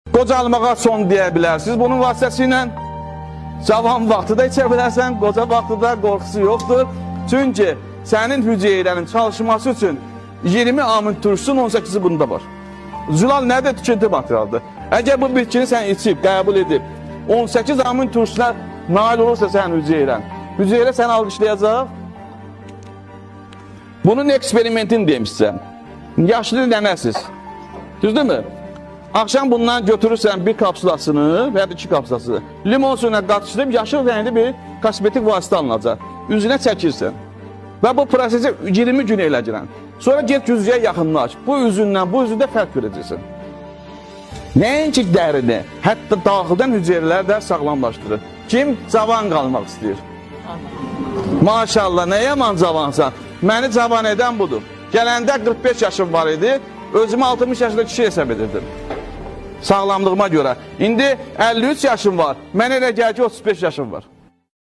Qocalmağa son deyə bilərsiniz bunun vasitəsilə. Cavan vaxtı da içə bilərsən, qoca vaxtı da qorxusu yoxdur. Çünki sənin hüceyrənin çalışması üçün 20 amil turşusun 18'i bunda var. Zülal nədir? Tüketim materialıdır. Əgər bu bitkini sən içib, qəbul edib, 18 amil turşuna nail olursa sənin hüceyrən, hüceyrə səni alqışlayacaq. Bunun eksperimentini demişsəm. Yaşlı nənəsiz. Düzdür mü? Akşam bundan götürürsən bir kapsulasını veya 2 kapsulasını limon suyuna qatışdırıb yaşıl rəngli bir kosmetik vasitə alınacaq. Üzünə çəkirsən. Və bu prosesi 20 gün eləcəksən. Sonra get yüzüyə yaxınlaş. Bu üzündən bu üzündə fərq görəcəksən. Nəinki dərini, hətta daxildən hüceyrələri də sağlamlaşdırır. Kim cavan qalmaq istəyir? Maşallah, nə yaman cavansan. Məni cavan edən budur. Gələndə 45 yaşım var idi, özümü 60 yaşında kişi hesab edirdim. Sağlamlığıma görə. İndi 53 yaşım var, mənə elə gəl ki 35 yaşım var.